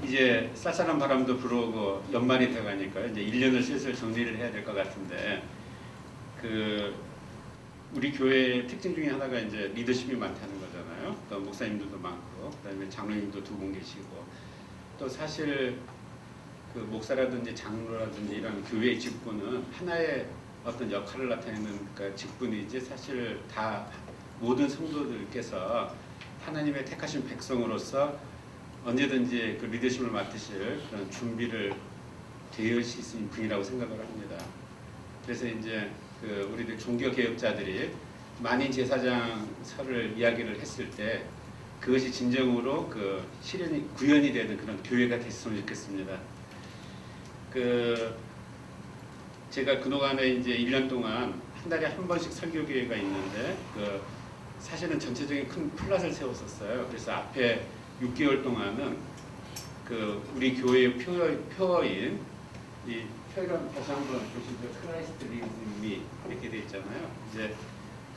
이제 쌀쌀한 바람도 불어오고 연말이 돼가니까 이제 1년을 슬슬 정리를 해야 될 것 같은데, 그 우리 교회의 특징 중에 하나가 이제 리더십이 많다는 거잖아요. 또 목사님들도 많고, 그다음에 장로님도 두 분 계시고, 또 사실 그 목사라든지 장로라든지 이런 교회의 직분은 하나의 어떤 역할을 나타내는 그 직분이지, 사실 다 모든 성도들께서 하나님의 택하신 백성으로서 언제든지 그 리더십을 맡으실 그런 준비를 되어 있는 분이라고 생각을 합니다. 그래서 이제 그 우리들 종교 개혁자들이 만인 제사장설을 이야기를 했을 때 그것이 진정으로 그 실현이 구현이 되는 그런 교회가 됐으면 좋겠습니다. 그 제가 그동안에 이제 1년 동안 한 달에 한 번씩 설교 기회가 있는데, 그 사실은 전체적인 큰 플랫을 세웠었어요. 그래서 앞에 6개월 동안은 그 우리 교회의 표어인 이 표현 다시 한번 보시죠. 크라이스트 리브스 인 미 이렇게 돼 있잖아요. 이제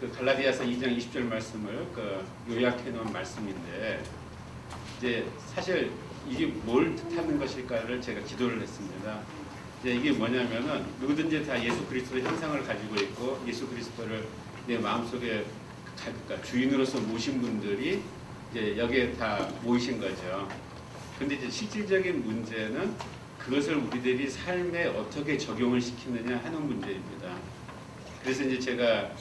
그 갈라디아서 2장 20절 말씀을 그 요약해 놓은 말씀인데, 이제 사실 이게 뭘 뜻하는 것일까를 제가 기도를 했습니다. 이제 이게 뭐냐면은 누구든지 다 예수 그리스도의 형상을 가지고 있고 예수 그리스도를 내 마음속에 그러니까 주인으로서 모신 분들이 이제 여기에 다 모이신 거죠. 근데 이제 실질적인 문제는 그것을 우리들이 삶에 어떻게 적용을 시키느냐 하는 문제입니다. 그래서 이제 제가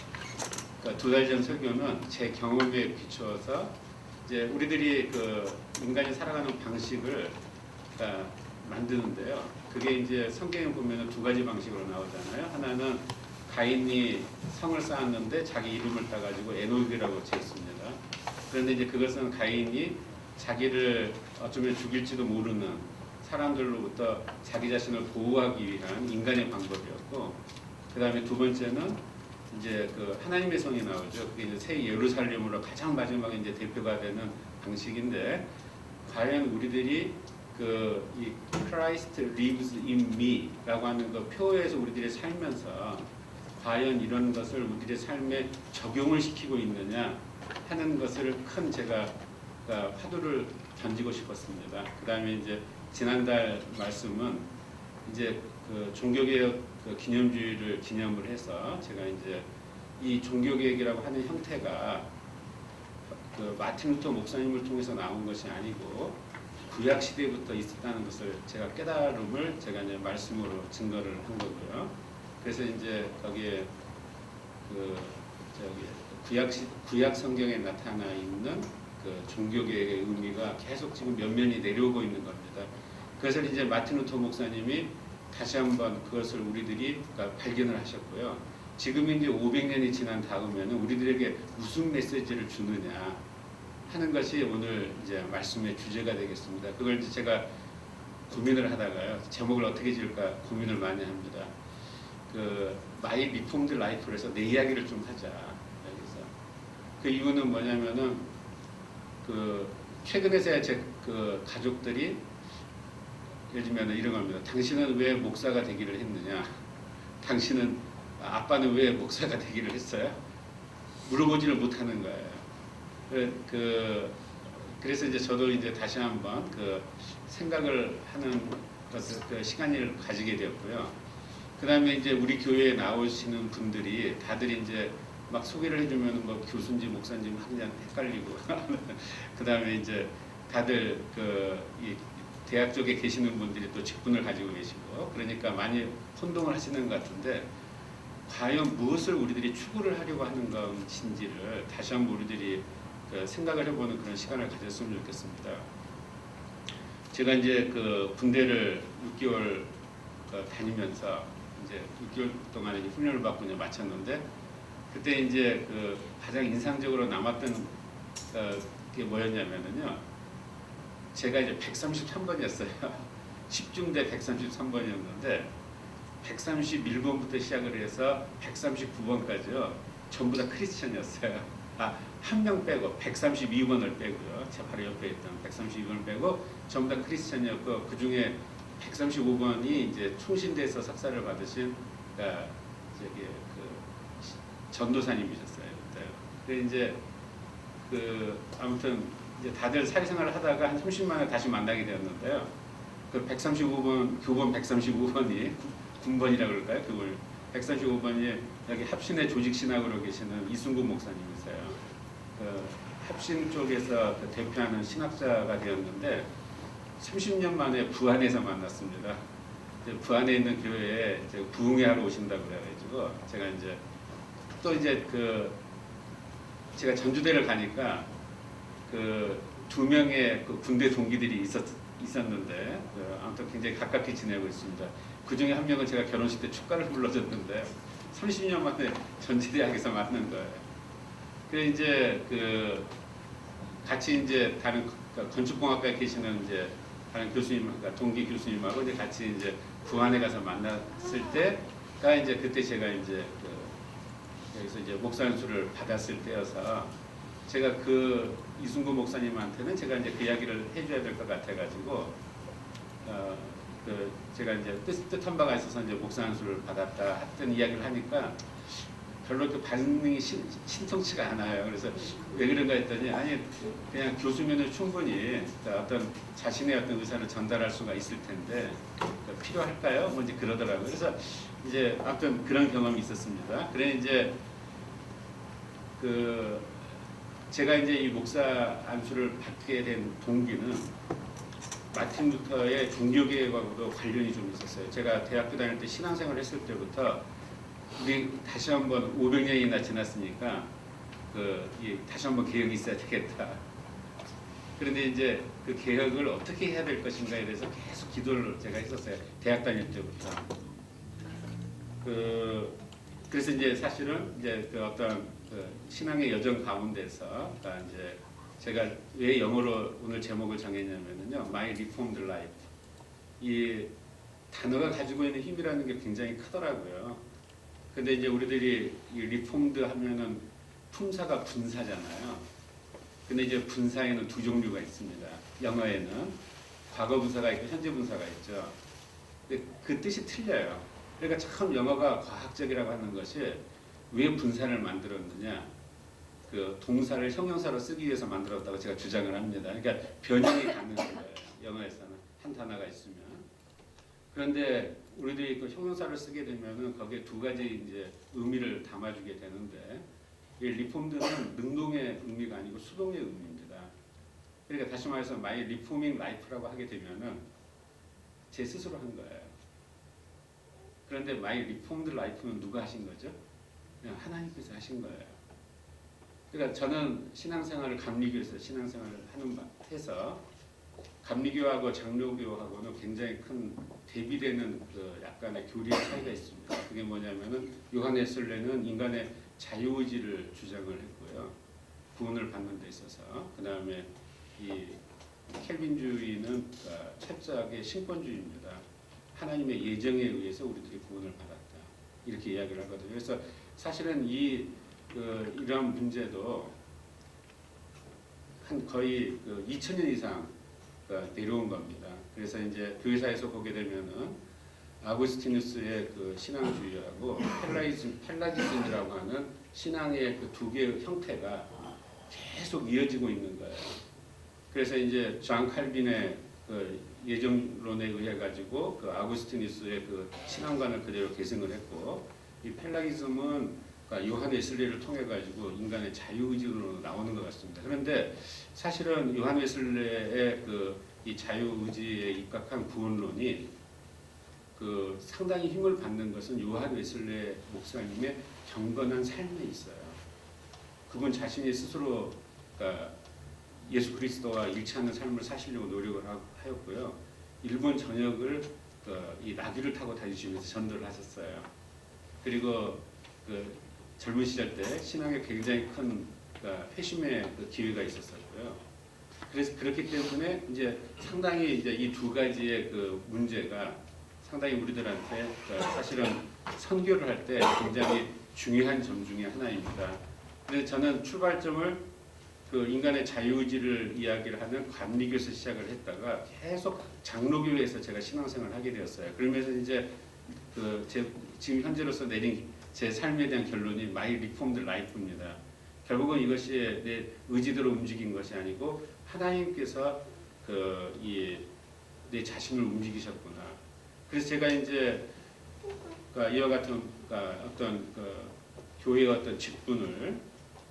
그러니까 2달 전 설교는 제 경험에 비추어서 이제 우리들이 그 인간이 살아가는 방식을 만드는데요. 그게 이제 성경에 보면 2가지 방식으로 나오잖아요. 하나는 가인이 성을 쌓았는데 자기 이름을 따가지고 에녹이라고 지었습니다. 그런데 이제 그것은 가인이 자기를 어쩌면 죽일지도 모르는 사람들로부터 자기 자신을 보호하기 위한 인간의 방법이었고, 그 다음에 2번째는 이제 그 하나님의 성이 나오죠. 그게 이제 새 예루살렘으로 가장 마지막에 이제 대표가 되는 방식인데, 과연 우리들이 그 이 Christ lives in me라고 하는 그 표에서 우리들이 살면서 과연 이런 것을 우리들의 삶에 적용을 시키고 있느냐 하는 것을 큰 제가 화두를 던지고 싶었습니다. 그 다음에 이제 지난달 말씀은 이제 그 종교개혁 그 기념주의를 기념을 해서 제가 이제 이 종교개혁이라고 하는 형태가 그 마틴 루터 목사님을 통해서 나온 것이 아니고 구약 시대부터 있었다는 것을 제가 깨달음을 제가 이제 말씀으로 증거를 한 거고요. 그래서 이제 거기에 그 구약 성경에 나타나 있는 그 종교개혁의 의미가 계속 지금 면면이 내려오고 있는 겁니다. 그래서 이제 마틴 루터 목사님이 다시 한번 그것을 우리들이 발견을 하셨고요. 지금 이제 500년이 지난 다음에는 우리들에게 무슨 메시지를 주느냐 하는 것이 오늘 이제 말씀의 주제가 되겠습니다. 그걸 이제 제가 고민을 하다가요. 제목을 어떻게 지을까 고민을 많이 합니다. 그 마이 리폼드 라이프로 해서 내 이야기를 좀 하자. 여기서 그 이유는 뭐냐면은 그 최근에 제 그 가족들이 예를 들면 이런 겁니다. 당신은 왜 목사가 되기를 했느냐? 당신은 아빠는 왜 목사가 되기를 했어요? 물어보지를 못하는 거예요. 그래서 이제 저도 이제 다시 한번 그 생각을 하는 것을 그 시간을 가지게 되었고요. 그 다음에 이제 우리 교회에 나오시는 분들이 다들 이제 막 소개를 해주면 뭐 교수인지 목사인지 항상 헷갈리고 그 다음에 이제 다들 이 대학 쪽에 계시는 분들이 또 직분을 가지고 계시고 그러니까 많이 혼동을 하시는 것 같은데, 과연 무엇을 우리들이 추구를 하려고 하는 것인지를 다시 한번 우리들이 생각을 해보는 그런 시간을 가졌으면 좋겠습니다. 제가 이제 그 군대를 6개월 다니면서 이제 6개월 동안에 훈련을 받고 이제 마쳤는데, 그때 이제 그 가장 인상적으로 남았던 게 뭐였냐면요. 제가 이제 133번이었어요. 10중대 133번이었는데 131번부터 시작을 해서 139번까지요. 전부 다 크리스천이었어요. 한 명 빼고 132번을 빼고요. 제 바로 옆에 있던 132번을 빼고 전부 다 크리스천이었고, 그 중에 135번이 이제 총신대에서 석사를 받으신 저기 전도사님이셨어요. 그때 이제 아무튼 이제 다들 사회생활을 하다가 한 30년 만에 다시 만나게 되었는데요. 그 135번 교본 135번이 군번이라고 그럴까요? 그걸 135번이 여기 합신의 조직 신학으로 계시는 이순구 목사님이세요. 그 합신 쪽에서 그 대표하는 신학자가 되었는데 30년 만에 부안에서 만났습니다. 부안에 있는 교회에 부흥회하러 오신다고 그래가지고 제가 이제 또 이제 그 제가 전주대를 가니까 그 2명의 그 군대 동기들이 있었는데 아무튼 굉장히 가깝게 지내고 있습니다. 그 중에 한 명은 제가 결혼식 때 축가를 불러줬는데 30년 만에 전지대학에서 만난 거예요. 그래 이제 그 같이 이제 다른 건축공학과에 계시는 이제 다른 교수님, 그러니까 동기 교수님하고 이제 같이 이제 부안에 가서 만났을 때가 이제 그때 제가 이제 그 여기서 이제 목사 연수를 받았을 때여서 제가 그 이순구 목사님한테는 제가 이제 그 이야기를 해줘야 될 것 같아가지고 그 제가 이제 뜻한 바가 있어서 이제 목사 연수를 받았다 했던 이야기를 하니까 별로 그 반응이 신통치가 않아요. 그래서 왜 그런가 했더니 아니 그냥 교수면은 충분히 어떤 자신의 어떤 의사를 전달할 수가 있을 텐데 필요할까요? 뭐 이제 그러더라고요. 그래서 이제 아무튼 그런 경험이 있었습니다. 그래 이제 그 제가 이제 이 목사 안수를 받게 된 동기는 마틴 루터의 종교개혁하고도 관련이 좀 있었어요. 제가 대학교 다닐 때 신앙생활을 했을 때부터 우리 다시 한번 500년이나 지났으니까 다시 한번 개혁이 있어야 되겠다. 그런데 이제 그 개혁을 어떻게 해야 될 것인가에 대해서 계속 기도를 제가 했었어요. 대학 다닐 때부터. 그래서 이제 사실은 이제 그 어떤 신앙의 여정 가운데서 이제 제가 왜 영어로 오늘 제목을 정했냐면요, My Reformed Life. 이 단어가 가지고 있는 힘이라는 게 굉장히 크더라고요. 근데 이제 우리들이 이 리폼드 하면은 품사가 분사잖아요. 근데 이제 분사에는 두 종류가 있습니다. 영어에는 과거 분사가 있고 현재 분사가 있죠. 근데 그 뜻이 틀려요. 그러니까 참 영어가 과학적이라고 하는 것이 왜 분사를 만들었느냐? 그 동사를 형용사로 쓰기 위해서 만들었다고 제가 주장을 합니다. 그러니까 변형이 가능한 거예요. 영어에서는 한 단어가 있으면. 그런데 우리들이 그 형용사를 쓰게 되면은 거기에 두 가지 이제 의미를 담아주게 되는데 이 리폼드는 능동의 의미가 아니고 수동의 의미입니다. 그러니까 다시 말해서 My Reforming Life라고 하게 되면은 제 스스로 한 거예요. 그런데 My Reformed Life는 누가 하신 거죠? 그냥 하나님께서 하신 거예요. 그러니까 저는 신앙생활을 감리교에서 신앙생활을 해서 감리교하고 장로교하고는 굉장히 큰 대비되는 그 약간의 교리의 차이가 있습니다. 그게 뭐냐면은 요한 웨슬레는 인간의 자유의지를 주장을 했고요. 구원을 받는 데 있어서. 그 다음에 이 켈빈주의는 철저하게 신권주의입니다. 하나님의 예정에 의해서 우리들이 구원을 받았다. 이렇게 이야기를 하거든요. 그래서 사실은 이런 문제도 한 거의 2000년 이상 내려온 겁니다. 그래서 이제 교회사에서 보게 되면은 아구스티누스의 그 신앙주의하고 펠라기즘이라고 하는 신앙의 그 두 개의 형태가 계속 이어지고 있는 거예요. 그래서 이제 존 칼빈의 그 예정론에 의해 가지고 그 아구스티누스의 그 신앙관을 그대로 계승을 했고, 이 펠라기즘은 그러니까 요한 웨슬레를 통해 가지고 인간의 자유의지로 나오는 것 같습니다. 그런데 사실은 요한 웨슬레의 이 자유의지에 입각한 구원론이 상당히 힘을 받는 것은 요한 웨슬레 목사님의 경건한 삶에 있어요. 그분 자신이 스스로 그러니까 예수 그리스도와 일치하는 삶을 사시려고 노력을 하였고요. 일본 전역을 이 나귀를 타고 다니시면서 전도를 하셨어요. 그리고 젊은 시절 때 신앙에 굉장히 큰 회심의 기회가 있었었고요. 그래서 그렇기 때문에 이제 상당히 이제 이 두 가지의 문제가 상당히 우리들한테 사실은 선교를 할 때 굉장히 중요한 점 중에 하나입니다. 그래서 저는 출발점을 인간의 자유의지를 이야기를 하는 감리교에서 시작을 했다가 계속 장로교회에서 제가 신앙생활을 하게 되었어요. 그러면서 이제 지금 현재로서 내린 제 삶에 대한 결론이 My Reformed Life입니다. 결국은 이것이 내 의지대로 움직인 것이 아니고 하나님께서 내 자신을 움직이셨구나. 그래서 제가 이제 이와 같은 어떤 교회의 어떤 직분을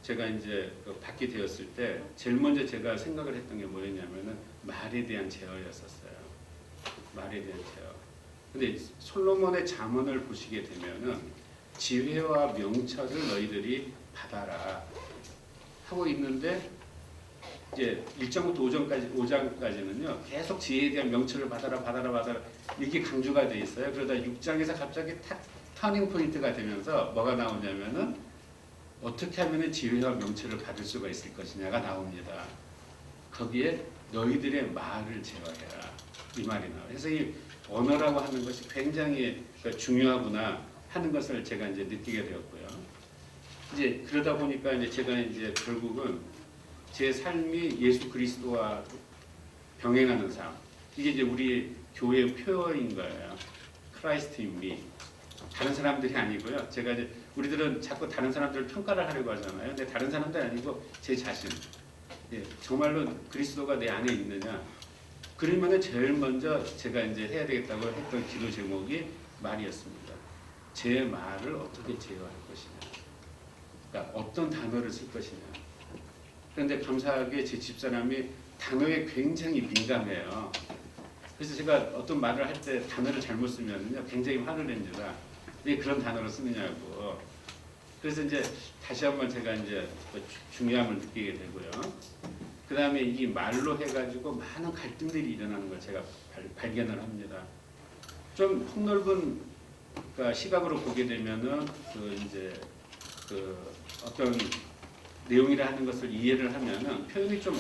제가 이제 받게 되었을 때 제일 먼저 제가 생각을 했던 게 뭐였냐면은 말에 대한 제어였었어요. 말에 대한 제어. 근데 솔로몬의 잠언을 보시게 되면은 지혜와 명철을 너희들이 받아라 하고 있는데 이제 1장부터 5장까지는요 계속 지혜에 대한 명철을 받아라 이게 강조가 돼 있어요. 그러다 6장에서 갑자기 탁 터닝 포인트가 되면서 뭐가 나오냐면은 어떻게 하면 지혜와 명철을 받을 수가 있을 것이냐가 나옵니다. 거기에 너희들의 말을 제어해라 이 말이 나와요. 그래서 이 언어라고 하는 것이 굉장히 중요하구나 하는 것을 제가 이제 느끼게 되었고요. 이제 그러다 보니까 이제 제가 이제 결국은 제 삶이 예수 그리스도와 병행하는 삶. 이게 이제 우리 교회의 표어인 거예요. Christ in me. 다른 사람들이 아니고요. 제가 이제 우리들은 자꾸 다른 사람들을 평가를 하려고 하잖아요. 근데 다른 사람들 아니고 제 자신. 예, 정말로 그리스도가 내 안에 있느냐. 그러면은 제일 먼저 제가 이제 해야 되겠다고 했던 기도 제목이 말이었습니다. 제 말을 어떻게 제어할 것이냐. 그러니까 어떤 단어를 쓸 것이냐. 그런데 감사하게 제 집사람이 단어에 굉장히 민감해요. 그래서 제가 어떤 말을 할 때 단어를 잘못 쓰면요 굉장히 화를 냅니다. 왜 그런 단어를 쓰느냐고. 그래서 이제 다시 한번 제가 이제 중요함을 느끼게 되고요. 그 다음에 이 말로 해가지고 많은 갈등들이 일어나는 걸 제가 발견을 합니다. 좀 폭넓은 시각으로 보게 되면은 어떤 내용이라 하는 것을 이해를 하면은 표현이 좀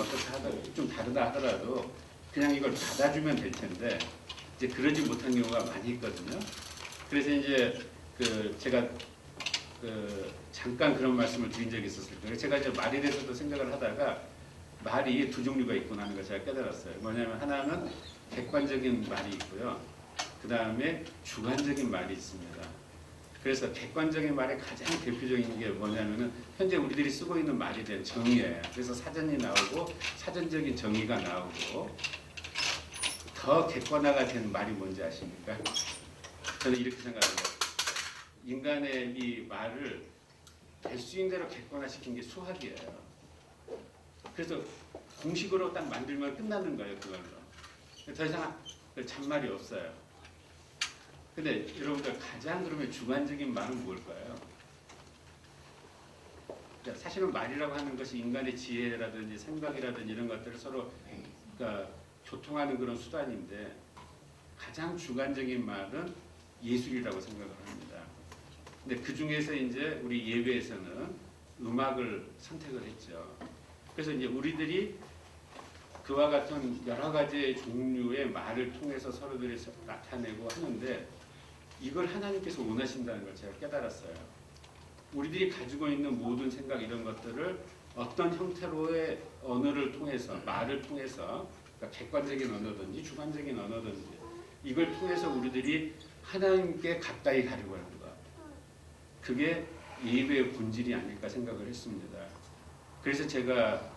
좀 다르다 하더라도 그냥 이걸 받아주면 될 텐데 이제 그러지 못한 경우가 많이 있거든요. 그래서 이제 제가 잠깐 그런 말씀을 드린 적이 있었을 거예요. 제가 이제 말에 대해서도 생각을 하다가 말이 두 종류가 있구나 하는 걸 제가 깨달았어요. 뭐냐면 하나는 객관적인 말이 있고요. 그 다음에 주관적인 말이 있습니다. 그래서 객관적인 말의 가장 대표적인 게 뭐냐면은 현재 우리들이 쓰고 있는 말에 대한 정의예요. 그래서 사전이 나오고 사전적인 정의가 나오고 더 객관화가 된 말이 뭔지 아십니까? 저는 이렇게 생각합니다. 인간의 이 말을 될 수 있는 대로 객관화시킨 게 수학이에요. 그래서 공식으로 딱 만들면 끝나는 거예요. 그걸로. 더 이상 잔말이 없어요. 근데 여러분들 가장 그러면 주관적인 말은 뭘까요? 사실은 말이라고 하는 것이 인간의 지혜라든지 생각이라든지 이런 것들을 서로 교통하는 그런 수단인데 가장 주관적인 말은 예술이라고 생각을 합니다. 근데 그 중에서 이제 우리 예배에서는 음악을 선택을 했죠. 그래서 이제 우리들이 그와 같은 여러 가지 종류의 말을 통해서 서로들이 나타내고 하는데 이걸 하나님께서 원하신다는 걸 제가 깨달았어요. 우리들이 가지고 있는 모든 생각 이런 것들을 어떤 형태로의 언어를 통해서 말을 통해서 그러니까 객관적인 언어든지 주관적인 언어든지 이걸 통해서 우리들이 하나님께 가까이 가려고 하는 것. 그게 예배의 본질이 아닐까 생각을 했습니다. 그래서 제가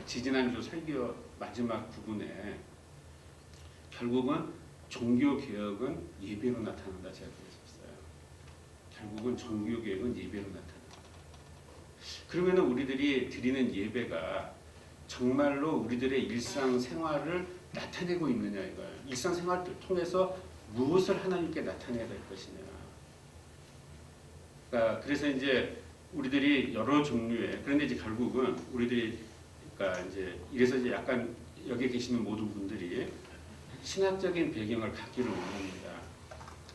지지난주 설교 마지막 부분에 결국은 종교개혁은 예배로 나타난다 제가 그랬었어요. 결국은 종교개혁은 예배로 나타난다. 그러면 우리들이 드리는 예배가 정말로 우리들의 일상생활을 나타내고 있느냐 이거예요. 일상생활을 통해서 무엇을 하나님께 나타내야 될 것이냐. 그래서 이제 우리들이 여러 종류의 그런데 이제 결국은 우리들이 이제 이래서 이제 약간 여기 계시는 모든 분들이 신학적인 배경을 갖기를 원합니다.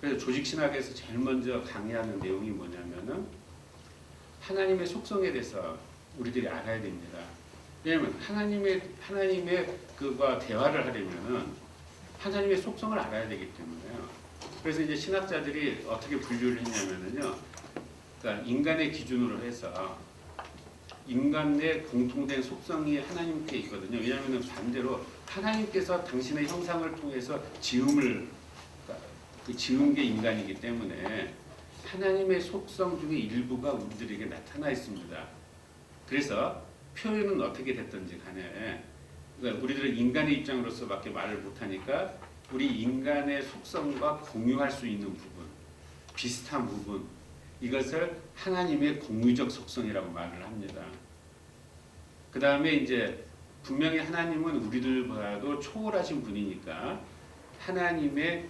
그래서 조직신학에서 제일 먼저 강의하는 내용이 뭐냐면은 하나님의 속성에 대해서 우리들이 알아야 됩니다. 왜냐하면 하나님의 그와 대화를 하려면은 하나님의 속성을 알아야 되기 때문에요. 그래서 이제 신학자들이 어떻게 분류를 했냐면은요. 그러니까 인간의 기준으로 해서 인간의 공통된 속성이 하나님께 있거든요. 왜냐하면 반대로 하나님께서 당신의 형상을 통해서 지은 게 인간이기 때문에 하나님의 속성 중에 일부가 우리들에게 나타나 있습니다. 그래서 표현은 어떻게 됐든지 간에 그러니까 우리들은 인간의 입장으로서밖에 말을 못하니까 우리 인간의 속성과 공유할 수 있는 부분, 비슷한 부분 이것을 하나님의 공유적 속성이라고 말을 합니다. 그 다음에 이제 분명히 하나님은 우리들보다도 초월하신 분이니까 하나님의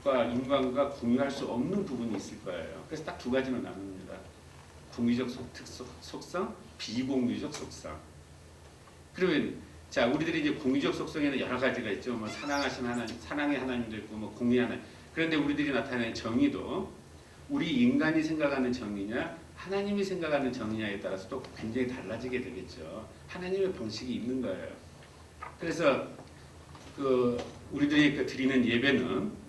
인간과 공유할 수 없는 부분이 있을 거예요. 그래서 딱 두 가지로 나눕니다. 공유적 속성, 비공유적 속성. 그러면 자 우리들이 이제 공유적 속성에는 여러 가지가 있죠. 뭐 사랑하신 하나님, 사랑의 하나님도 있고 뭐 공의 하나님. 그런데 우리들이 나타내는 정의도 우리 인간이 생각하는 정의냐 하나님이 생각하는 정의냐에 따라서 또 굉장히 달라지게 되겠죠. 하나님의 방식이 있는 거예요. 그래서 우리들이 드리는 예배는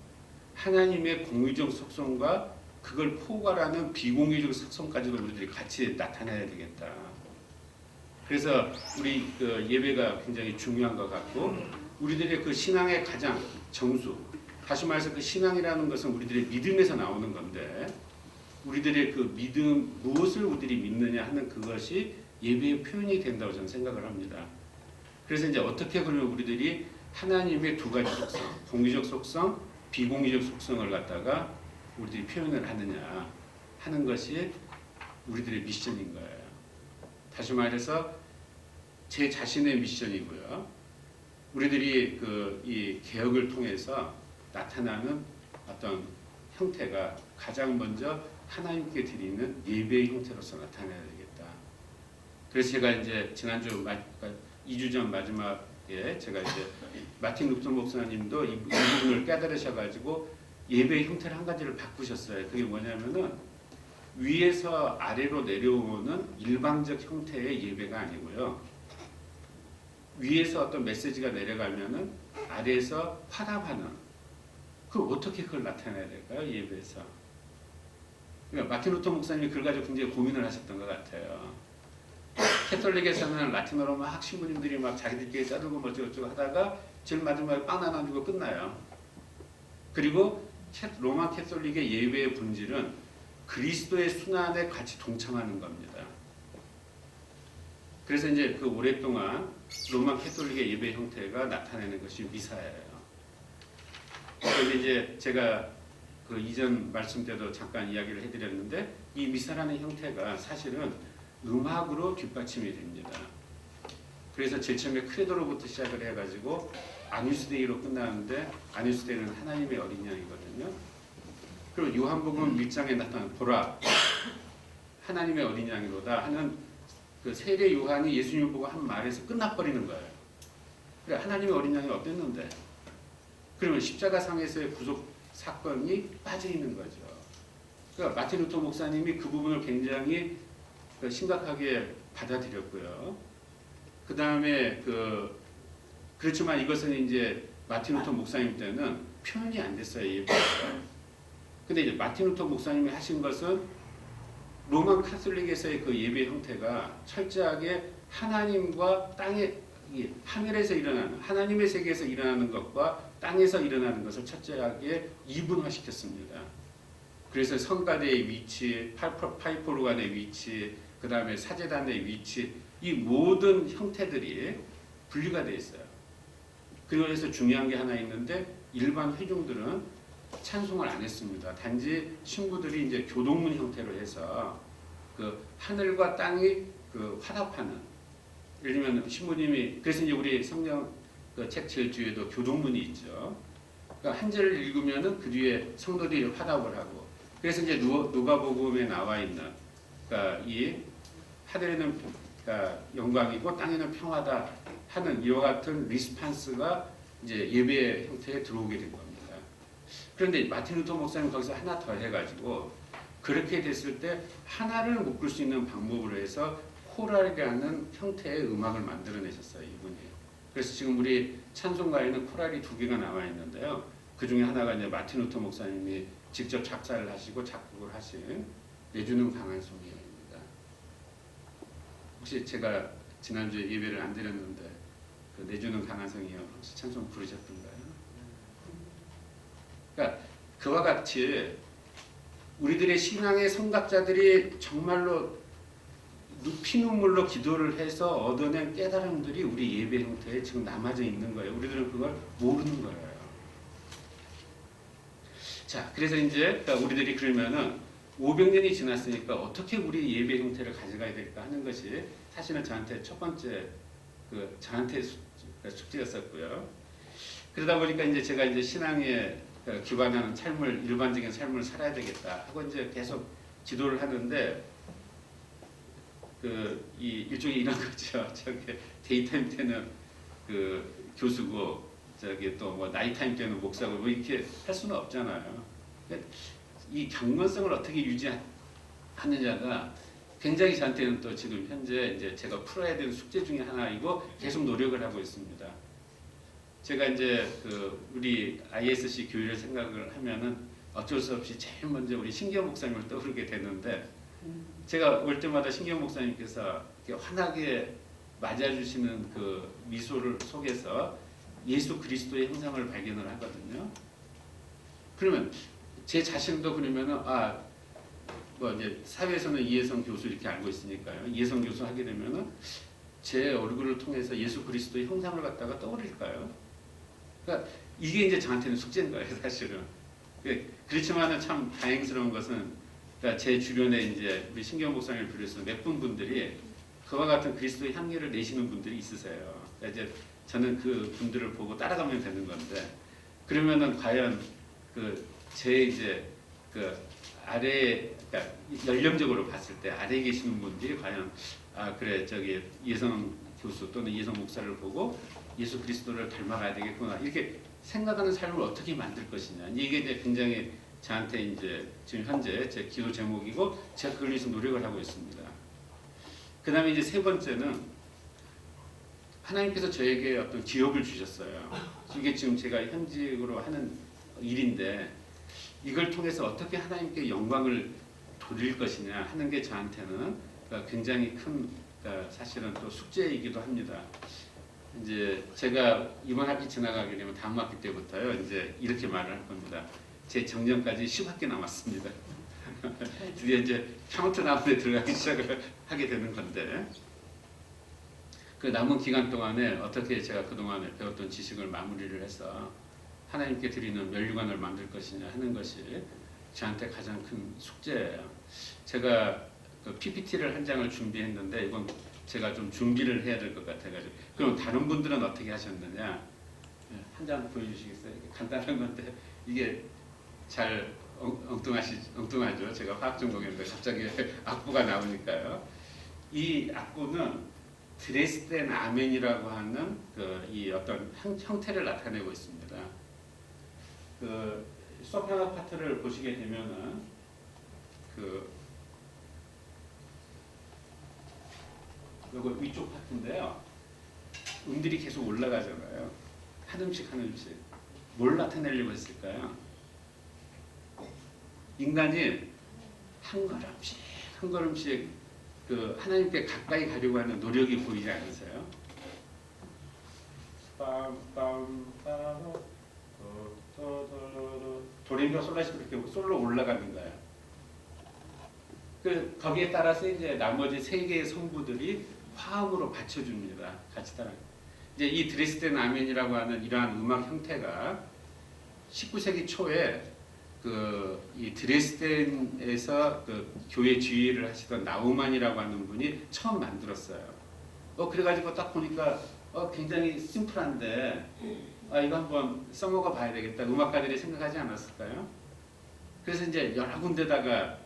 하나님의 공유적 속성과 그걸 포괄하는 비공유적 속성까지도 우리들이 같이 나타내야 되겠다. 그래서 우리 예배가 굉장히 중요한 것 같고 우리들의 그 신앙의 가장 정수 다시 말해서 그 신앙이라는 것은 우리들의 믿음에서 나오는 건데 우리들의 그 믿음 무엇을 우리들이 믿느냐 하는 그것이 예배의 표현이 된다고 저는 생각을 합니다. 그래서 이제 어떻게 그러면 우리들이 하나님의 두 가지 속성 공유적 속성 비공유적 속성을 갖다가 우리들이 표현을 하느냐 하는 것이 우리들의 미션인 거예요. 다시 말해서 제 자신의 미션이고요. 우리들이 이 개혁을 통해서 나타나는 어떤 형태가 가장 먼저 하나님께 드리는 예배의 형태로서 나타나야 되겠다. 그래서 제가 이제 지난주 2주 전 마지막에 제가 이제 마틴 루터 목사님도 이 부분을 깨달으셔가지고 예배의 형태를 한 가지를 바꾸셨어요. 그게 뭐냐면은 위에서 아래로 내려오는 일방적 형태의 예배가 아니고요. 위에서 어떤 메시지가 내려가면은 아래에서 화답하는 어떻게 그걸 나타내야 될까요? 예배에서. 그러니까 마틴 루터 목사님이 그걸 가지고 굉장히 고민을 하셨던 것 같아요. 캐톨릭에서는 라틴어로 막 신부님들이 막 자기들끼리 짜들고 뭐저쩌고 하다가 제일 마지막에 빵 하나 주고 끝나요. 그리고 로마 캐톨릭의 예배의 본질은 그리스도의 순환에 같이 동참하는 겁니다. 그래서 이제 그 오랫동안 로마 캐톨릭의 예배 형태가 나타내는 것이 미사예요. 그래서 이제 제가 그 이전 말씀 때도 잠깐 이야기를 해드렸는데 이 미사라는 형태가 사실은 음악으로 뒷받침이 됩니다. 그래서 제일 처음에 크레도로부터 시작을 해가지고 아뉴스데이로 끝나는데 아뉴스데이는 하나님의 어린 양이거든요. 그리고 요한복음 1장에 나타난 보라 하나님의 어린 양이로다 하는 그 세례 요한이 예수님을 보고 한 말에서 끝나버리는 거예요. 그래 하나님의 어린 양이 어땠는데? 그러면 십자가상에서의 구속 사건이 빠져 있는 거죠. 그러니까 마틴 루터 목사님이 그 부분을 굉장히 심각하게 받아들였고요. 그 다음에 그렇지만 이것은 이제 마틴 루터 목사님 때는 표현이 안 됐어요. 예배가. 근데 이제 마틴 루터 목사님이 하신 것은 로마 카톨릭에서의 그 예배 형태가 철저하게 하나님과 땅의 하늘에서 일어나는 하나님의 세계에서 일어나는 것과 땅에서 일어나는 것을 철저하게 이분화시켰습니다. 그래서 성가대의 위치, 파이포르간의 위치, 그 다음에 사제단의 위치, 이 모든 형태들이 분리가 되어 있어요. 그래서 중요한 게 하나 있는데 일반 회중들은 찬송을 안 했습니다. 단지 신부들이 이제 교동문 형태로 해서 그 하늘과 땅이 화답하는 예를 들면 신부님이 그래서 이제 우리 성경 책 제일 뒤에도 교동문이 있죠. 그러니까 한 절을 읽으면은 그 뒤에 성도들이 화답을 하고 그래서 이제 누가복음에 나와 있는 그러니까 이 하늘에는 영광이고 땅에는 평화다 하는 이와 같은 리스판스가 이제 예배의 형태에 들어오게 된 겁니다. 그런데 마틴 루터 목사님 거기서 하나 더 해가지고 그렇게 됐을 때 하나를 묶을 수 있는 방법으로 해서 코랄이라는 형태의 음악을 만들어내셨어요. 이분이. 그래서 지금 우리 찬송가에는 코랄이 2개가 나와 있는데요. 그 중에 하나가 이제 마틴 루터 목사님이 직접 작사를 하시고 작곡을 하신 내주는 강한 송이입니다. 혹시 제가 지난주에 예배를 안 드렸는데 그 내주는 강한 송이요 혹시 찬송 부르셨던가요? 그러니까 그와 같이 우리들의 신앙의 성각자들이 정말로 피눈물로 기도를 해서 얻어낸 깨달음들이 우리 예배 형태에 지금 남아져 있는 거예요. 우리들은 그걸 모르는 거예요. 자, 그래서 이제 우리들이 그러면은 500년이 지났으니까 어떻게 우리 예배 형태를 가져가야 될까 하는 것이 사실은 저한테 첫 번째 저한테 숙제였었고요. 그러다 보니까 이제 제가 이제 신앙에 기반하는 삶을 일반적인 삶을 살아야 되겠다 하고 이제 계속 기도를 하는데 이 일종의 이런 거죠. 저기 데이타임 때는 교수고 저기 또 뭐 나이타임 때는 목사고 뭐 이렇게 할 수는 없잖아요. 그러니까 이 경건성을 어떻게 유지하느냐가 굉장히 저한테는 또 지금 현재 이제 제가 풀어야 되는 숙제 중에 하나이고 계속 노력을 하고 있습니다. 제가 이제 우리 ISC 교회를 생각을 하면은 어쩔 수 없이 제일 먼저 우리 신기영 목사님을 떠오르게 되는데 제가 올 때마다 신기영 목사님께서 이렇게 환하게 맞아주시는 그 미소를 속에서 예수 그리스도의 형상을 발견을 하거든요. 그러면 제 자신도 그러면은 뭐 이제 사회에서는 이혜성 교수 이렇게 알고 있으니까요. 이혜성 교수 하게 되면은 제 얼굴을 통해서 예수 그리스도의 형상을 갖다가 떠올릴까요? 그러니까 이게 이제 저한테는 숙제인 거예요, 사실은. 그렇지만은 참 다행스러운 것은 그러니까 제 주변에 이제 우리 신경 목사님을 비롯해서 몇 분들이 그와 같은 그리스도의 향기를 내시는 분들이 있으세요. 그러니까 이제 저는 그 분들을 보고 따라가면 되는 건데 그러면은 과연 제 이제 아래 그러니까 연령적으로 봤을 때 아래에 계시는 분들이 과연 그래 저기 예성 교수 또는 예성 목사를 보고 예수 그리스도를 닮아가야 되겠구나 이렇게 생각하는 삶을 어떻게 만들 것이냐 이게 이제 굉장히 저한테 이제 지금 현재 제 기도 제목이고 제가 그걸 위해서 노력을 하고 있습니다. 그 다음에 이제 세 번째는 하나님께서 저에게 어떤 기업을 주셨어요. 이게 지금 제가 현직으로 하는 일인데 이걸 통해서 어떻게 하나님께 영광을 돌릴 것이냐 하는 게 저한테는 굉장히 큰 사실은 또 숙제이기도 합니다. 이제 제가 이번 학기 지나가게 되면 다음 학기 때부터요 이제 이렇게 말을 할 겁니다. 제 정년까지 10학기 남았습니다. 드디어 이제 카운트다운에 들어가기 시작을 하게 되는 건데 그 남은 기간 동안에 어떻게 제가 그동안에 배웠던 지식을 마무리를 해서 하나님께 드리는 면류관을 만들 것이냐 하는 것이 저한테 가장 큰 숙제예요. 제가 PPT를 한 장을 준비했는데 이건 제가 좀 준비를 해야 될 것 같아가지고 그럼 다른 분들은 어떻게 하셨느냐 한 장 보여주시겠어요? 간단한 건데 이게 잘 엉뚱하죠. 제가 화학 전공했는데 갑자기 악보가 나오니까요. 이 악보는 드레스덴 아멘이라고 하는 이 어떤 형태를 나타내고 있습니다. 소프라노 파트를 보시게 되면은 요거 위쪽 파트인데요. 음들이 계속 올라가잖아요. 한 음씩 한 음씩. 뭘 나타내려고 했을까요? 인간이 한 걸음씩 한 걸음씩 하나님께 가까이 가려고 하는 노력이 보이지 않으세요? 도레미파 솔라시 이렇게 솔로 올라가는 거예요. 거기에 따라서 이제 나머지 세 개의 성부들이 화음으로 받쳐줍니다. 같이 따라. 이제 이 드레스덴 아멘이라고 하는 이러한 음악 형태가 19세기 초에 이 드레스덴에서 교회 지휘를 하시던 나우만이라고 하는 분이 처음 만들었어요. 그래가지고 딱 보니까 굉장히 심플한데 이거 한번 써먹어 봐야 되겠다. 음악가들이 생각하지 않았을까요? 그래서 이제 여러 군데다가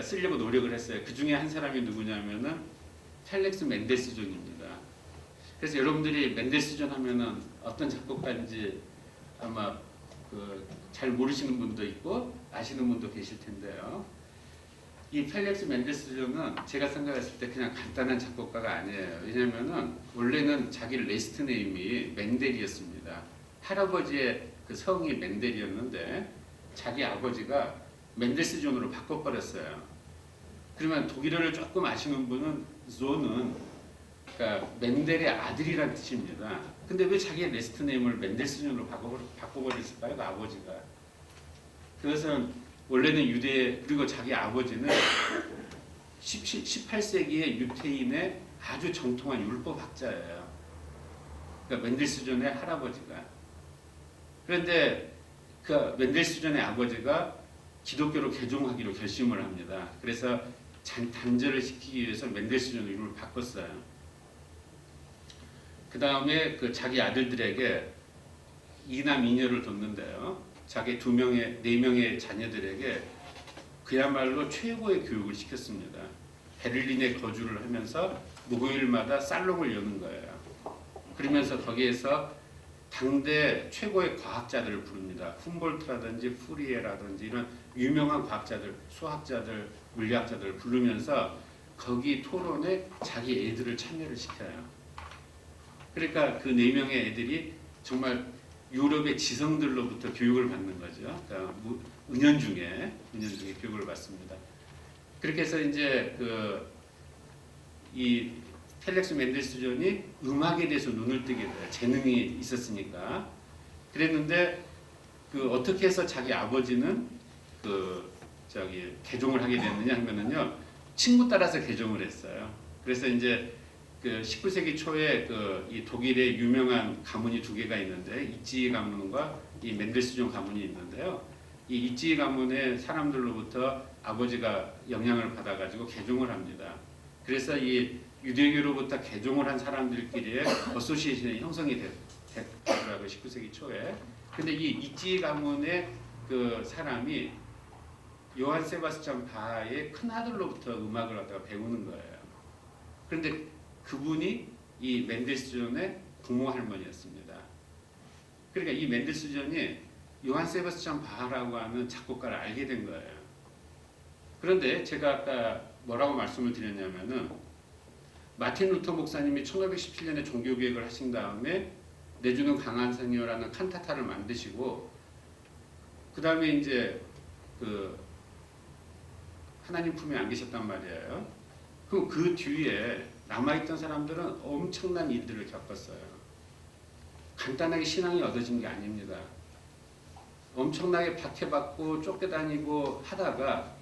쓰려고 노력을 했어요. 그 중에 한 사람이 누구냐면은 펠릭스 멘델스존입니다. 그래서 여러분들이 멘델스존 하면은 어떤 작곡가인지 아마 잘 모르시는 분도 있고 아시는 분도 계실 텐데요. 이 펠릭스 멘델스존은 제가 생각했을 때 그냥 간단한 작곡가가 아니에요. 왜냐면은 원래는 자기 레스트 네임이 멘델이었습니다. 할아버지의 성이 멘델이었는데 자기 아버지가 멘델스존으로 바꿔버렸어요. 그러면 독일어를 조금 아시는 분은 존은 그러니까 멘델의 아들이란 뜻입니다. 근데 왜 자기의 레스트 네임을 멘델스존으로 바꿔버렸을까요? 그 아버지가. 그것은 원래는 그리고 자기 아버지는 18세기의 유태인의 아주 정통한 율법학자예요. 그러니까 맨델스존의 할아버지가. 그런데 그 맨델스존의 아버지가 기독교로 개종하기로 결심을 합니다. 그래서 단절을 시키기 위해서 맨델스존 이름을 바꿨어요. 그 다음에 그 자기 아들들에게 이남 이녀를 뒀는데요. 자기 4명의 자녀들에게 그야말로 최고의 교육을 시켰습니다. 베를린에 거주를 하면서 목요일마다 살롱을 여는 거예요. 그러면서 거기에서 당대 최고의 과학자들을 부릅니다. 훔볼트라든지 푸리에라든지 이런 유명한 과학자들, 수학자들, 물리학자들을 부르면서 거기 토론에 자기 애들을 참여를 시켜요. 그러니까 그 4명의 애들이 정말 유럽의 지성들로부터 교육을 받는 거죠. 그러니까 은연중에 교육을 받습니다. 그렇게 해서 이제 이 펠릭스 맨델스존이 음악에 대해서 눈을 뜨게 돼요. 재능이 있었으니까. 그랬는데 어떻게 해서 자기 아버지는 개종을 하게 됐느냐 하면은요, 친구 따라서 개종을 했어요. 그래서 이제 19세기 초에 이 독일의 유명한 가문이 2개가 있는데 이찌 가문과 이 맨델스존 가문이 있는데요. 이 이찌 가문의 사람들로부터 아버지가 영향을 받아가지고 개종을 합니다. 그래서 이 유대교로부터 개종을 한 사람들끼리의 어소시에이션이 형성이 됐더라고요. 19세기 초에. 근데 이 이찌 가문의 그 사람이 요한 세바스찬 바하의 큰아들로부터 음악을 갖다가 배우는 거예요. 그런데 그분이 이 맨델스존의 부모 할머니였습니다. 그러니까 이 맨델스존이 요한 세바스찬 바하라고 하는 작곡가를 알게 된 거예요. 그런데 제가 아까 뭐라고 말씀을 드렸냐면은 마틴 루터 목사님이 1517년에 종교개혁을 하신 다음에 내주는 강한 성녀라는 칸타타를 만드시고 그 다음에 이제 하나님 품에 안 계셨단 말이에요. 그럼 그 뒤에 남아있던 사람들은 엄청난 일들을 겪었어요. 간단하게 신앙이 얻어진 게 아닙니다. 엄청나게 박해받고 쫓겨다니고 하다가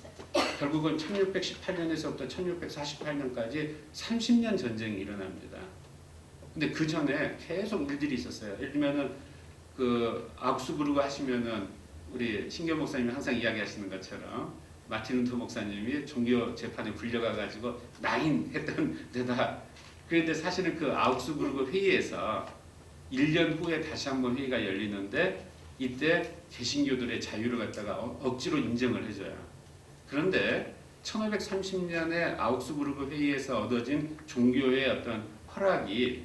결국은 1618년에서부터 1648년까지 30년 전쟁이 일어납니다. 근데 그 전에 계속 일들이 있었어요. 예를 들면은 아우크스부르크 하시면은 우리 신교 목사님이 항상 이야기하시는 것처럼 마틴 루터 목사님이 종교 재판에 불려가가지고 나인했던 데다. 그런데 사실은 그 아우크스부르크 회의에서 1년 후에 다시 한번 회의가 열리는데 이때 개신교들의 자유를 갖다가 억지로 인정을 해줘요. 그런데 1530년에 아우크스부르크 회의에서 얻어진 종교의 어떤 허락이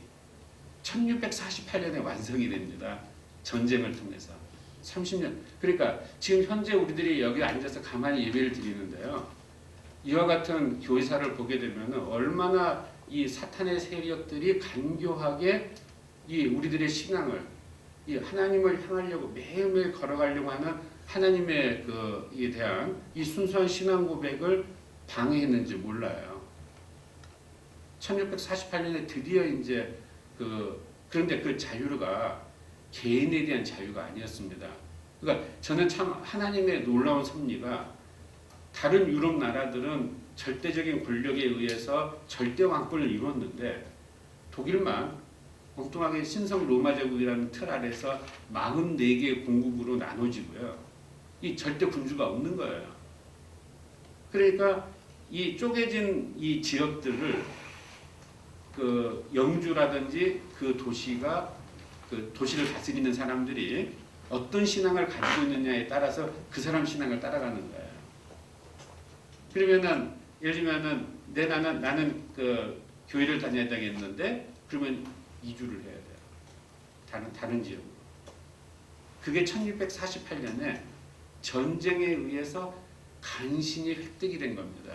1648년에 완성이 됩니다. 전쟁을 통해서. 30년. 그러니까 지금 현재 우리들이 여기 앉아서 가만히 예배를 드리는데요. 이와 같은 교회사를 보게 되면 얼마나 이 사탄의 세력들이 간교하게 이 우리들의 신앙을 이 하나님을 향하려고 매일매일 걸어가려고 하는 하나님의 이에 대한 이 순수한 신앙 고백을 방해했는지 몰라요. 1648년에 드디어 이제 그런데 그 자유가 개인에 대한 자유가 아니었습니다. 그러니까 저는 참 하나님의 놀라운 섭리가 다른 유럽 나라들은 절대적인 권력에 의해서 절대 왕권을 이뤘는데 독일만 엉뚱하게 신성 로마 제국이라는 틀 아래서 44개의 공국으로 나눠지고요. 이 절대 군주가 없는 거예요. 그러니까 이 쪼개진 이 지역들을 영주라든지 그 도시를 다스리는 사람들이 어떤 신앙을 가지고 있느냐에 따라서 그 사람 신앙을 따라가는 거예요. 그러면은 예를 들면은 나는 교회를 다녀야 되겠는데 그러면 이주를 해야 돼요. 다른 지역으로. 그게 1648년에 전쟁에 의해서 간신히 획득이 된 겁니다.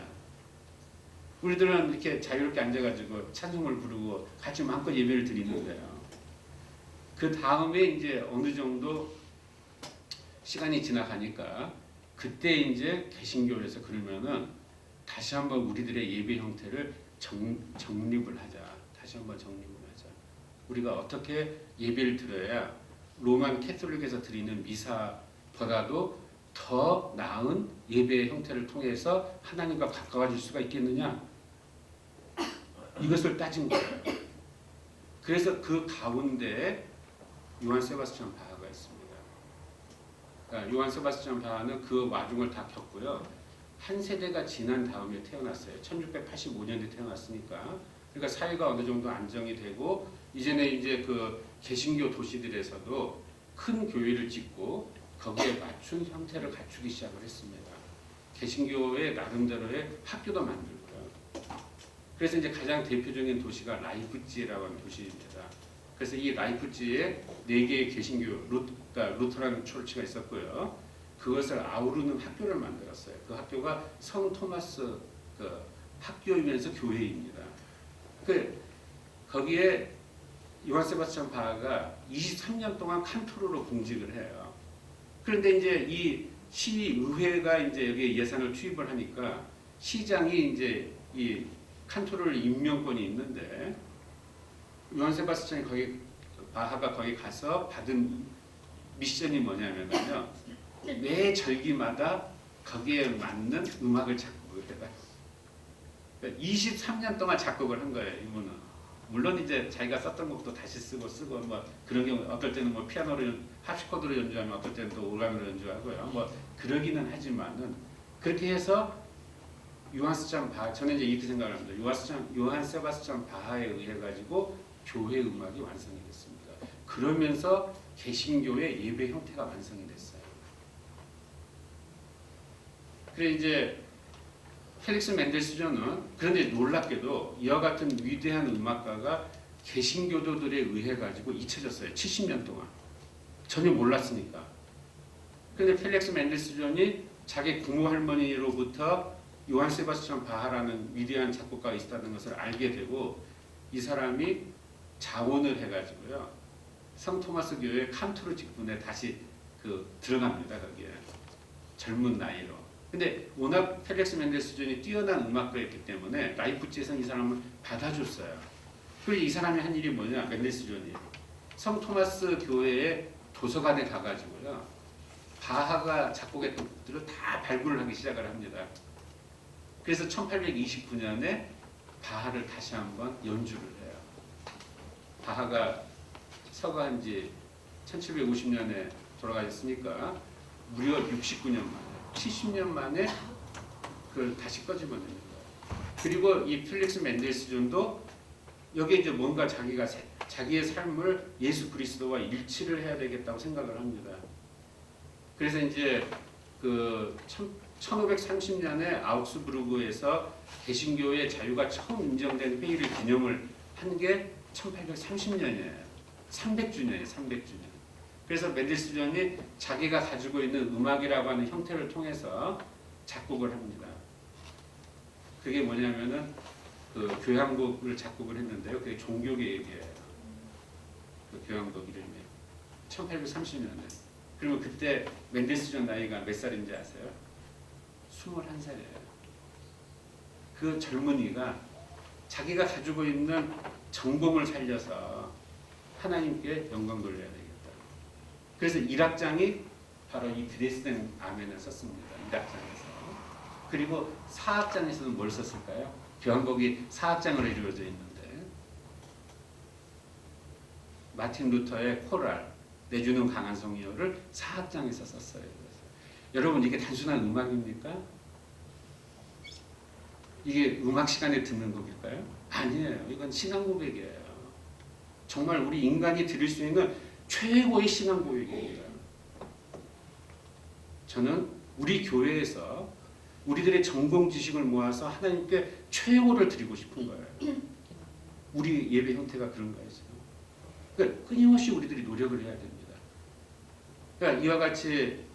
우리들은 이렇게 자유롭게 앉아가지고 찬송을 부르고 같이 마음껏 예배를 드리는데요. 그 다음에 이제 어느 정도 시간이 지나가니까 그때 이제 개신교에서 그러면은 다시 한번 우리들의 예배 형태를 정립을 하자. 다시 한번 정립을 하자. 우리가 어떻게 예배를 드려야 로만 캐톨릭에서 드리는 미사보다도 더 나은 예배의 형태를 통해서 하나님과 가까워질 수가 있겠느냐? 이것을 따진 거예요. 그래서 그 가운데 요한 세바스찬 바하가 있습니다. 그러니까 요한 세바스찬 바하는 그 와중을 다 겪고요. 한 세대가 지난 다음에 태어났어요. 1685년에 태어났으니까. 그러니까 사회가 어느 정도 안정이 되고 이제는 이제 그 개신교 도시들에서도 큰 교회를 짓고 거기에 맞춘 형태를 갖추기 시작을 했습니다. 개신교의 나름대로의 학교도 만들고요. 그래서 이제 가장 대표적인 도시가 라이프치히라고 하는 도시입니다. 그래서 이 라이프치히에 4개의 개신교 그러니까 루터란 철치가 있었고요. 그것을 아우르는 학교를 만들었어요. 그 학교가 성 토마스 그 학교이면서 교회입니다. 거기에 요한 세바스찬 바하가 23년 동안 칸토로로 공직을 해요. 그런데 이제 이 시의회가 이제 여기에 예산을 투입을 하니까 시장이 이제 이 칸토로를 임명권이 있는데 요한 세바스찬이 바하가 거기 가서 받은 미션이 뭐냐면요. 매 절기마다 거기에 맞는 음악을 작곡을 해봐요. 23년 동안 작곡을 한 거예요, 이분은. 물론 이제 자기가 썼던 곡도 다시 쓰고 뭐 그런 경우 어떨 때는 뭐 피아노로 하프코드로 연주하면 어떨 때는 또 오간으로 연주하고요. 뭐 그러기는 하지만은 그렇게 해서 요한 세바스찬 바하 저는 이제 이렇게 생각을 합니다. 요한 세바스찬 바하에 의해 가지고 교회 음악이 완성이 됐습니다. 그러면서 개신교의 예배 형태가 완성이 됐어요. 그래 이제 펠릭스 맨델스존은 그런데 놀랍게도 이와 같은 위대한 음악가가 개신교도들에 의해 가지고 잊혀졌어요. 70년 동안. 전혀 몰랐으니까. 그런데 펠릭스 맨델스존이 자기 고모 할머니로부터 요한 세바스찬 바하라는 위대한 작곡가가 있다는 것을 알게 되고 이 사람이 자원을 해가지고요. 성 토마스 교회 칸토르 직분에 다시 들어갑니다. 거기에. 젊은 나이로. 근데 워낙 펠릭스 맨델스존이 뛰어난 음악가였기 때문에 라이프치히에서 이 사람을 받아줬어요. 그리고 이 사람이 한 일이 뭐냐? 맨델스존이 성 토마스 교회의 도서관에 가가지고요. 바하가 작곡했던 곡들을 다 발굴을 하기 시작을 합니다. 그래서 1829년에 바하를 다시 한번 연주를 해요. 바하가 서거한 지 1750년에 돌아가셨으니까 무려 69년 만에 70년 만에 그걸 다시 꺼집어내는 거예요. 그리고 이 펠릭스 맨델스존도 여기에 이제 뭔가 자기의 삶을 예수 그리스도와 일치를 해야 되겠다고 생각을 합니다. 그래서 이제 1530년에 아우크스부르크에서 개신교의 자유가 처음 인정된 회의를 기념을 한 게 1830년이에요. 300주년이에요. 300주년. 그래서 맨델스존이 자기가 가지고 있는 음악이라고 하는 형태를 통해서 작곡을 합니다. 그게 뭐냐면은 교향곡을 작곡을 했는데요. 그게 종교개혁이에요. 그 교향곡 이름이 1830년에. 그리고 그때 맨델스존 나이가 몇 살인지 아세요? 21살이에요. 그 젊은이가 자기가 가지고 있는 전공을 살려서 하나님께 영광 돌려야 되겠다. 그래서 1악장이 바로 이 드레스덴 아멘을 썼습니다. 1악장에서. 그리고 4악장에서는 뭘 썼을까요? 교향곡이 4악장으로 이루어져 있는데 마틴 루터의 코랄 내주는 강한 성이요를 4악장에서 썼어요. 그래서. 여러분 이게 단순한 음악입니까? 이게 음악 시간에 듣는 곡일까요? 아니에요. 이건 신앙 고백이에요. 정말 우리 인간이 드릴 수 있는 최고의 신앙 고백입니다. 저는 우리 교회에서 우리들의 전공 지식을 모아서 하나님께 최고를 드리고 싶은 거예요. 우리 예배 형태가 그런 거예요. 그러니까 끊임없이 우리들이 노력을 해야 됩니다. 그러니까 이와 같이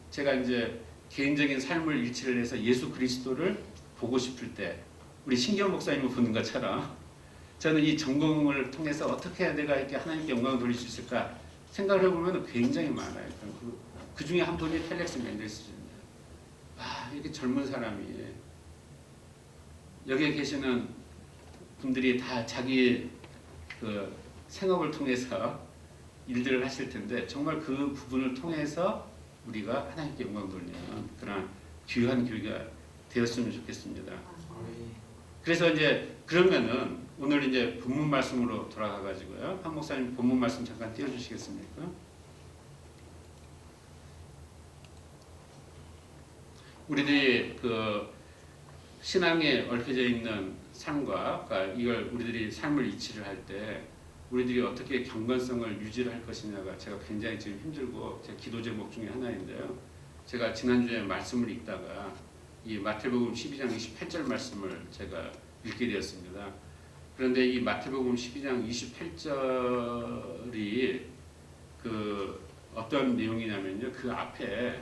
제가 이제 개인적인 삶을 일치를 해서 예수 그리스도를 보고 싶을 때 우리 신기현 목사님을 보는 것처럼 저는 이 전공을 통해서 어떻게 내가 이렇게 하나님께 영광을 돌릴 수 있을까 생각을 해보면 굉장히 많아요. 그 중에 한 분이 펠릭스 맨델스존이에요. 이렇게 젊은 사람이 여기에 계시는 분들이 다 자기 생업을 통해서 일들을 하실 텐데 정말 그 부분을 통해서 우리가 하나님께 영광 돌리는 그런 귀한 교회가 되었으면 좋겠습니다. 그래서 이제 그러면은 오늘 이제 본문 말씀으로 돌아가 가지고요. 한 목사님 본문 말씀 잠깐 띄워주시겠습니까? 우리들이 그 신앙에 얽혀져 있는 삶과 그러니까 이걸 우리들이 삶을 이치를 할 때 우리들이 어떻게 경건성을 유지를 할 것이냐가 제가 굉장히 지금 힘들고 제 기도 제목 중에 하나인데요. 제가 지난주에 말씀을 읽다가 이 마태복음 12장 28절 말씀을 제가 읽게 되었습니다. 그런데 이 마태복음 12장 28절이 그 어떤 내용이냐면요. 그 앞에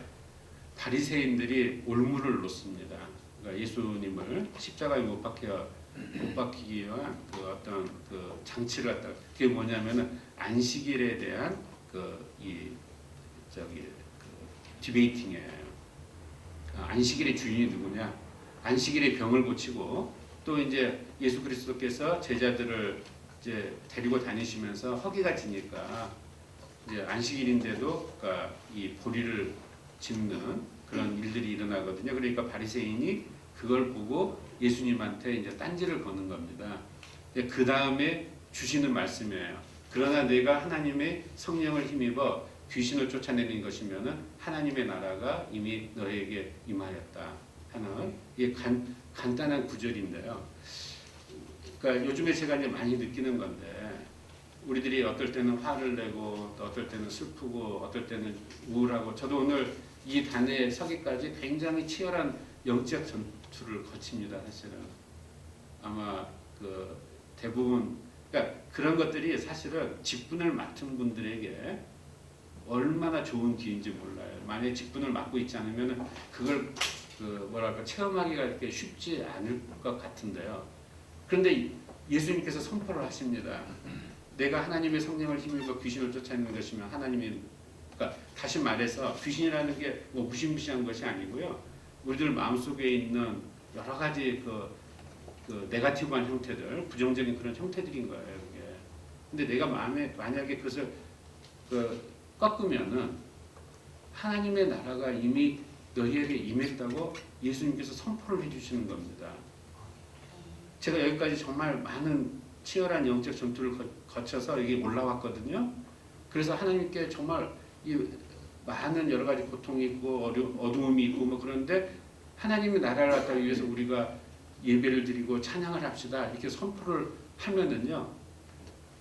바리새인들이 올무를 놓습니다. 그러니까 예수님을 십자가에 못 박히기 위한 그 어떤 그 장치를 갖다 그게 뭐냐면은 안식일에 대한 디베이팅이에요. 안식일의 주인이 누구냐? 안식일에 병을 고치고 또 이제 예수 그리스도께서 제자들을 이제 데리고 다니시면서 허기가 지니까 이제 안식일인데도 그러니까 이 보리를 짚는 그런 일들이 일어나거든요. 그러니까 바리새인이 그걸 보고 예수님한테 이제 딴지를 거는 겁니다. 그 다음에 주시는 말씀이에요. 그러나 내가 하나님의 성령을 힘입어 귀신을 쫓아내는 것이면은 하나님의 나라가 이미 너에게 임하였다 하는 이 간단한 구절인데요. 그러니까 요즘에 제가 이제 많이 느끼는 건데 우리들이 어떨 때는 화를 내고 또 어떨 때는 슬프고 어떨 때는 우울하고 저도 오늘 이 단에 서기까지 굉장히 치열한 영적 전투를 거칩니다. 사실은 아마 그 대부분 그러니까 그런 것들이 사실은 직분을 맡은 분들에게 얼마나 좋은 기회인지 몰라요. 만약에 직분을 맡고 있지 않으면 그걸 뭐랄까 체험하기가 이렇게 쉽지 않을 것 같은데요. 그런데 예수님께서 선포를 하십니다. 내가 하나님의 성령을 힘입어 귀신을 쫓아내는 것이면 하나님이 그러니까 다시 말해서 귀신이라는 게 뭐 무시무시한 것이 아니고요. 우리들 마음속에 있는 여러 가지 그 네거티브한 형태들, 부정적인 그런 형태들인 거예요. 그게. 근데 내가 마음에 만약에 그것을 꺾으면은 하나님의 나라가 이미 너희에게 임했다고 예수님께서 선포를 해주시는 겁니다. 제가 여기까지 정말 많은 치열한 영적 전투를 거쳐서 여기 올라왔거든요. 그래서 하나님께 정말 이 많은 여러 가지 고통이 있고 어두움이 있고 뭐 그런데 하나님의 나라를 갖다 위해서 우리가 예배를 드리고 찬양을 합시다 이렇게 선포를 하면은요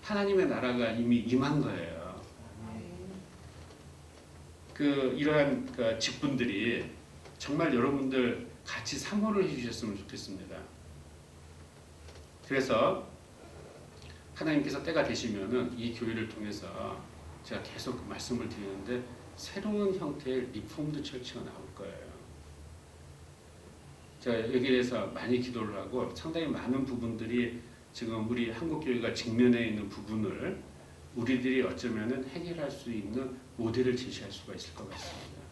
하나님의 나라가 이미 임한 거예요. 이러한 직분들이 정말 여러분들 같이 사모를 해주셨으면 좋겠습니다. 그래서 하나님께서 때가 되시면은 이 교회를 통해서 제가 계속 말씀을 드리는데 새로운 형태의 리폼드 처치가 나올 거예요. 제가 여기에 대해서 많이 기도를 하고 상당히 많은 부분들이 지금 우리 한국교회가 직면해 있는 부분을 우리들이 어쩌면은 해결할 수 있는 모델을 제시할 수가 있을 것 같습니다.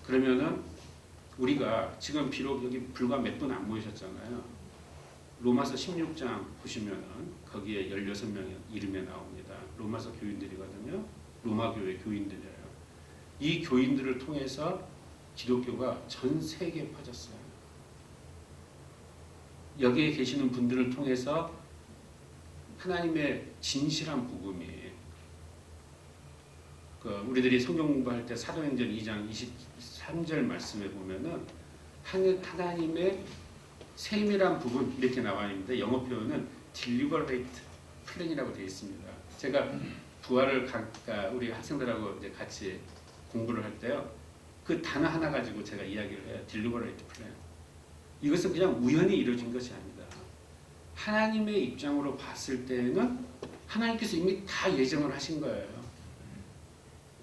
그러면은 우리가 지금 비록 여기 불과 몇 분 안 모이셨잖아요. 로마서 16장 보시면은 거기에 16명의 이름이 나옵니다. 로마서 교인들이거든요. 로마 교회 교인들이에요. 이 교인들을 통해서 기독교가 전 세계에 퍼졌어요. 여기에 계시는 분들을 통해서 하나님의 진실한 복음이 우리들이 성경 공부할 때 사도행전 2장 23절 말씀에 보면은 하나님의 세밀한 부분 이렇게 나와 있는데 영어 표현은 deliberate plan이라고 되어 있습니다. 제가 부활을 우리 학생들하고 이제 같이 공부를 할 때요. 그 단어 하나 가지고 제가 이야기를 해요. deliberate plan. 이것은 그냥 우연히 이루어진 것이 아니다. 하나님의 입장으로 봤을 때는 하나님께서 이미 다 예정을 하신 거예요.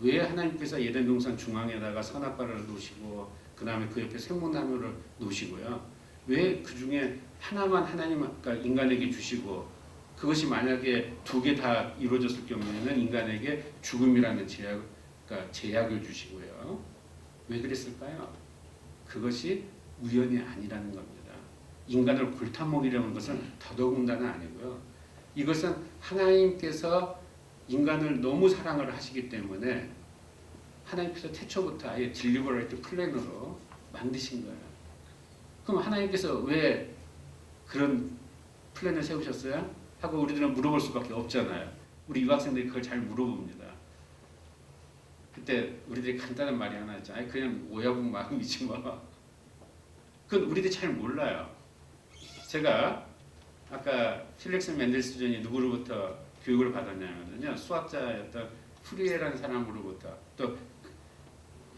왜 하나님께서 에덴 동산 중앙에다가 선악과를 놓으시고 그 다음에 그 옆에 생목나무를 놓으시고요. 왜 그 중에 하나만 하나님과 인간에게 주시고 그것이 만약에 두 개 다 이루어졌을 경우에는 인간에게 죽음이라는 제약을 주시고요. 왜 그랬을까요? 그것이 우연이 아니라는 겁니다. 인간을 골타먹이려는 것은 더더군다나 아니고요. 이것은 하나님께서 인간을 너무 사랑을 하시기 때문에 하나님께서 태초부터 아예 딜리버럴 플랜으로 만드신 거예요. 그럼 하나님께서 왜 그런 플랜을 세우셨어요? 하고 우리들은 물어볼 수밖에 없잖아요. 우리 유학생들이 그걸 잘 물어봅니다. 그때 우리들이 간단한 말이 하나 있죠. 아니 그냥 오야분 마음이지 뭐. 그건 우리들이 잘 몰라요. 제가 아까 필릭스 맨델스존이 누구로부터 교육을 받았냐면요. 수학자였던 후리에라는 사람으로부터, 또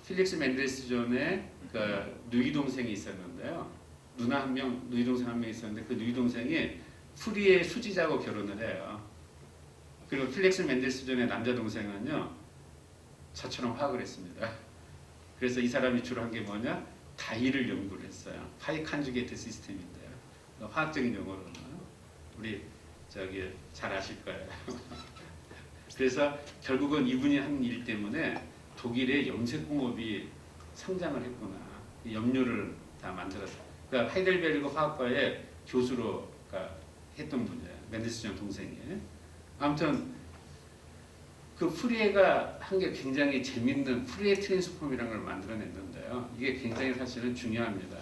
필릭스 맨델스존의 그 누이 동생이 있었는데요. 누나 한 명, 누이 동생 한 명 있었는데 그 누이 동생이 후리에 수지자하고 결혼을 해요. 그리고 필릭스 맨델스존의 남자 동생은요, 저처럼 화학을 했습니다. 그래서 이 사람이 주로 한 게 뭐냐? 다이를 연구를 했어요. 파이 컨주게이트 시스템인데요. 화학적인 용어로는 우리 저기 잘 아실 거예요. 그래서 결국은 이분이 한 일 때문에 독일의 염색공업이 성장을 했구나. 염료를 다 만들었어요. 그러니까 하이델베르그 화학과의 교수로 했던 분이에요. 맨델스존 동생이. 아무튼 그 프리에가 한 게 굉장히 재밌는 프리에 트랜스폼이라는 걸 만들어냈는데요. 이게 굉장히 사실은 중요합니다.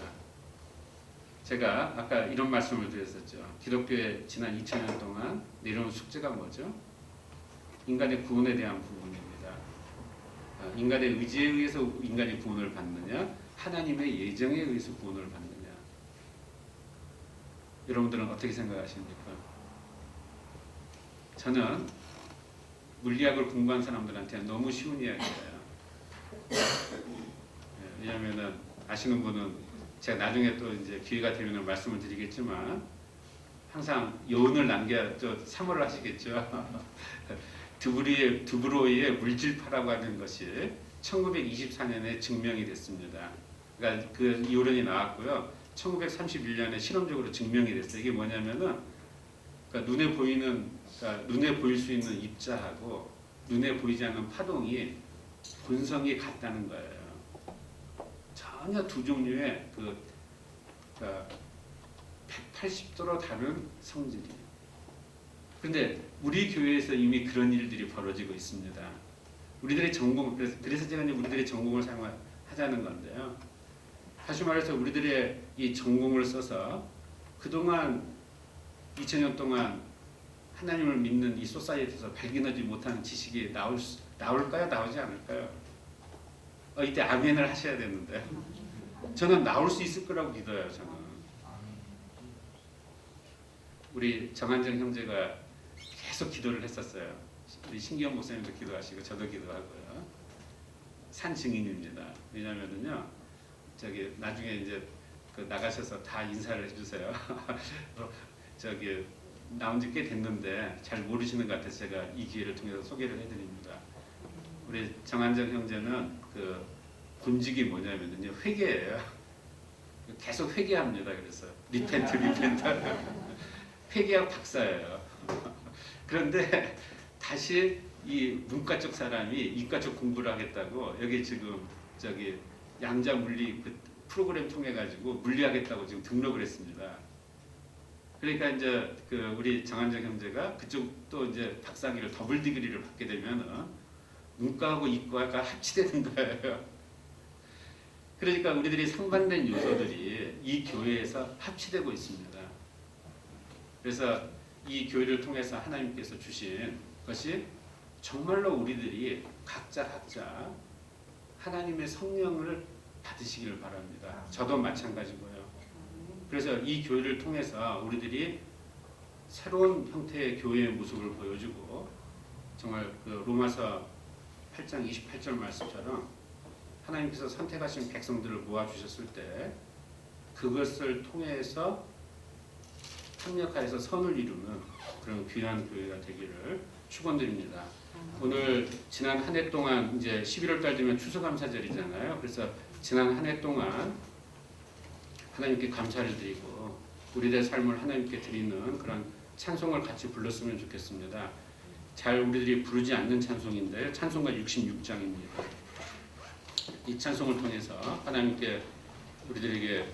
제가 아까 이런 말씀을 드렸었죠. 기독교의 지난 2000년 동안 내려온 숙제가 뭐죠? 인간의 구원에 대한 부분입니다. 인간의 의지에 의해서 인간이 구원을 받느냐, 하나님의 예정에 의해서 구원을 받느냐. 여러분들은 어떻게 생각하십니까? 저는 물리학을 공부한 사람들한테 너무 쉬운 이야기예요. 왜냐하면은 아시는 분은 제가 나중에 또 이제 기회가 되면 말씀을 드리겠지만 항상 여운을 남겨서 사모를 하시겠죠. 드브로이의 물질파라고 하는 것이 1924년에 증명이 됐습니다. 그러니까 그 이론이 나왔고요. 1931년에 실험적으로 증명이 됐어요. 이게 뭐냐면은 그러니까 눈에 보일 수 있는 입자하고 눈에 보이지 않는 파동이 본성이 같다는 거예요. 전혀 두 종류의 그러니까 180도로 다른 성질이에요. 그런데 우리 교회에서 이미 그런 일들이 벌어지고 있습니다. 우리들의 전공, 그래서 제가 이제 우리들의 전공을 사용하자는 건데요. 다시 말해서 우리들의 이 전공을 써서 그동안 2000년 동안 하나님을 믿는 이 소사이어티에서 발견하지 못한 지식이 나올까요? 나오지 않을까요? 이때 아멘을 하셔야 되는데 저는 나올 수 있을 거라고 믿어요. 저는 우리 정한정 형제가 계속 기도를 했었어요. 우리 신기현 목사님도 기도하시고 저도 기도하고요. 산 증인입니다. 왜냐하면요, 저기 나중에 이제 그 나가셔서 다 인사를 해주세요. 저기 나온 지 꽤 됐는데 잘 모르시는 것 같아서 제가 이 기회를 통해서 소개를 해드립니다. 우리 정한정 형제는 그 본직이 뭐냐면요, 회계예요. 계속 회계합니다. 그래서 리펜트 회계학 박사예요. 그런데 다시 이 문과 쪽 사람이 이과 쪽 공부를 하겠다고 여기 지금 저기 양자 물리 그 프로그램 통해 가지고 물리하겠다고 지금 등록을 했습니다. 그러니까 이제 그 우리 정한정 형제가 그쪽 또 이제 박사학위를 더블 디그리를 받게 되면은 문과하고 이과가 합치되는 거예요. 그러니까 우리들이 상반된 요소들이 이 교회에서 합치되고 있습니다. 그래서 이 교회를 통해서 하나님께서 주신 것이 정말로 우리들이 각자 하나님의 성령을 받으시기를 바랍니다. 저도 마찬가지고요. 그래서 이 교회를 통해서 우리들이 새로운 형태의 교회의 모습을 보여주고 정말 그 로마서 8장 28절 말씀처럼 하나님께서 선택하신 백성들을 모아주셨을 때 그것을 통해서 협력하여서 선을 이루는 그런 귀한 교회가 되기를 축원드립니다. 오늘 지난 한 해 동안 이제 11월 달 되면 추수감사절이잖아요. 그래서 지난 한 해 동안 하나님께 감사를 드리고 우리들의 삶을 하나님께 드리는 그런 찬송을 같이 불렀으면 좋겠습니다. 잘 우리들이 부르지 않는 찬송인데 찬송가 66장입니다. 이 찬송을 통해서 하나님께 우리들에게